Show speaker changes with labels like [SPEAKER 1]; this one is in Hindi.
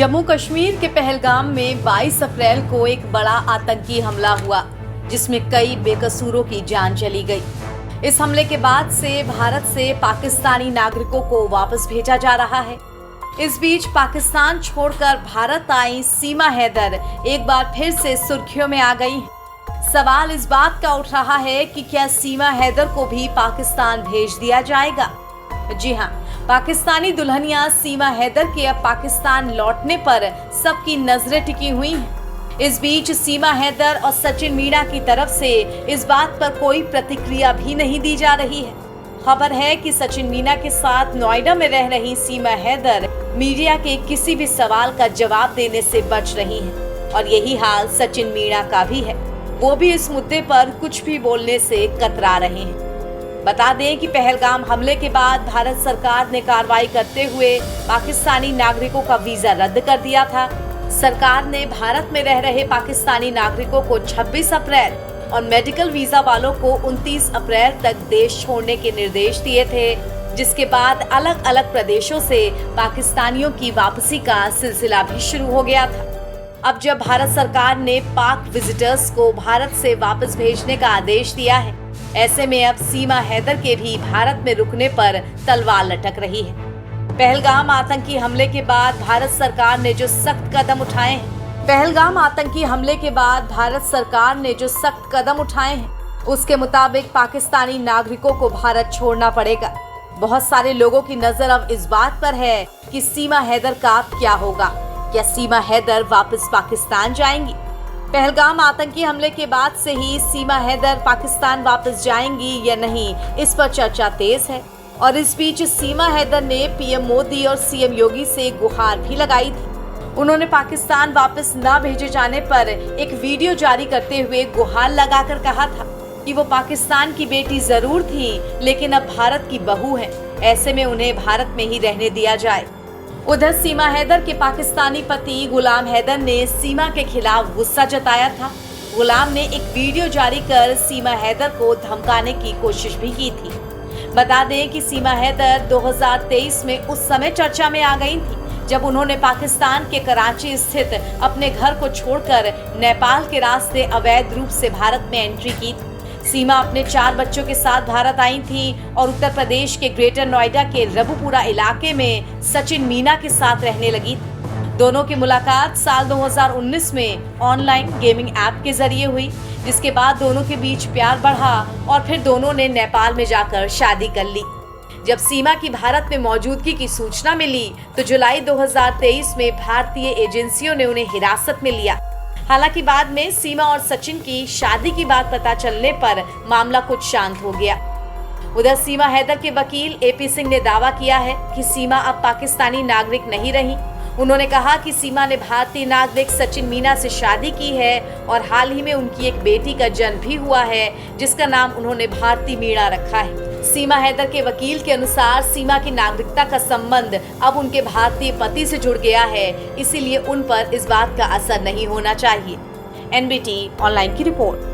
[SPEAKER 1] जम्मू कश्मीर के पहलगाम में 22 अप्रैल को एक बड़ा आतंकी हमला हुआ, जिसमें कई बेकसूरों की जान चली गई। इस हमले के बाद से भारत से पाकिस्तानी नागरिकों को वापस भेजा जा रहा है। इस बीच पाकिस्तान छोड़कर भारत आई सीमा हैदर एक बार फिर से सुर्खियों में आ गई हैं। सवाल इस बात का उठ रहा है कि क्या सीमा हैदर को भी पाकिस्तान भेज दिया जाएगा? जी हाँ, पाकिस्तानी दुल्हनिया सीमा हैदर के अब पाकिस्तान लौटने पर सबकी नजरें टिकी हुई हैं। इस बीच सीमा हैदर और सचिन मीणा की तरफ से इस बात पर कोई प्रतिक्रिया भी नहीं दी जा रही है। खबर है कि सचिन मीणा के साथ नोएडा में रह रही सीमा हैदर मीडिया के किसी भी सवाल का जवाब देने से बच रही हैं और यही हाल सचिन मीणा का भी है। वो भी इस मुद्दे पर कुछ भी बोलने से कतरा रहे हैं। बता दें कि पहलगाम हमले के बाद भारत सरकार ने कार्रवाई करते हुए पाकिस्तानी नागरिकों का वीजा रद्द कर दिया था। सरकार ने भारत में रह रहे पाकिस्तानी नागरिकों को 26 अप्रैल और मेडिकल वीजा वालों को 29 अप्रैल तक देश छोड़ने के निर्देश दिए थे, जिसके बाद अलग अलग प्रदेशों से पाकिस्तानियों की वापसी का सिलसिला भी शुरू हो गया था। अब जब भारत सरकार ने पाक विजिटर्स को भारत से वापस भेजने का आदेश दिया है, ऐसे में अब सीमा हैदर के भी भारत में रुकने पर तलवार लटक रही है। पहलगाम आतंकी हमले के बाद भारत सरकार ने जो सख्त कदम उठाए हैं, उसके मुताबिक पाकिस्तानी नागरिकों को भारत छोड़ना पड़ेगा। बहुत सारे लोगों की नजर अब इस बात पर है कि सीमा हैदर का क्या होगा। क्या सीमा हैदर वापस पाकिस्तान जाएंगी? पहलगाम आतंकी हमले के बाद से ही सीमा हैदर पाकिस्तान वापस जाएंगी या नहीं, इस पर चर्चा तेज है। और इस बीच सीमा हैदर ने पीएम मोदी और सीएम योगी से गुहार भी लगाई थी। उन्होंने पाकिस्तान वापस न भेजे जाने पर एक वीडियो जारी करते हुए गुहार लगाकर कहा था कि वो पाकिस्तान की बेटी जरूर थी, लेकिन अब भारत की बहू है। ऐसे में उन्हें भारत में ही रहने दिया जाए। उधर सीमा हैदर के पाकिस्तानी पति गुलाम हैदर ने सीमा के खिलाफ गुस्सा जताया था। गुलाम ने एक वीडियो जारी कर सीमा हैदर को धमकाने की कोशिश भी की थी। बता दें कि सीमा हैदर 2023 में उस समय चर्चा में आ गई थी, जब उन्होंने पाकिस्तान के कराची स्थित अपने घर को छोड़कर नेपाल के रास्ते अवैध रूप से भारत में एंट्री की थी। सीमा अपने 4 बच्चों के साथ भारत आई थी और उत्तर प्रदेश के ग्रेटर नोएडा के रबुपुरा इलाके में सचिन मीणा के साथ रहने लगी थी। दोनों की मुलाकात साल 2019 में ऑनलाइन गेमिंग ऐप के जरिए हुई, जिसके बाद दोनों के बीच प्यार बढ़ा और फिर दोनों ने नेपाल में जाकर शादी कर ली। जब सीमा की भारत में मौजूदगी की सूचना मिली तो जुलाई 2023 में भारतीय एजेंसियों ने उन्हें हिरासत में लिया। हालांकि बाद में सीमा और सचिन की शादी की बात पता चलने पर मामला कुछ शांत हो गया। उधर सीमा हैदर के वकील एपी सिंह ने दावा किया है कि सीमा अब पाकिस्तानी नागरिक नहीं रही। उन्होंने कहा कि सीमा ने भारतीय नागरिक सचिन मीणा से शादी की है और हाल ही में उनकी एक बेटी का जन्म भी हुआ है, जिसका नाम उन्होंने भारती मीणा रखा है। सीमा हैदर के वकील के अनुसार सीमा की नागरिकता का संबंध अब उनके भारतीय पति से जुड़ गया है, इसीलिए उन पर इस बात का असर नहीं होना चाहिए। एनबीटी ऑनलाइन की रिपोर्ट।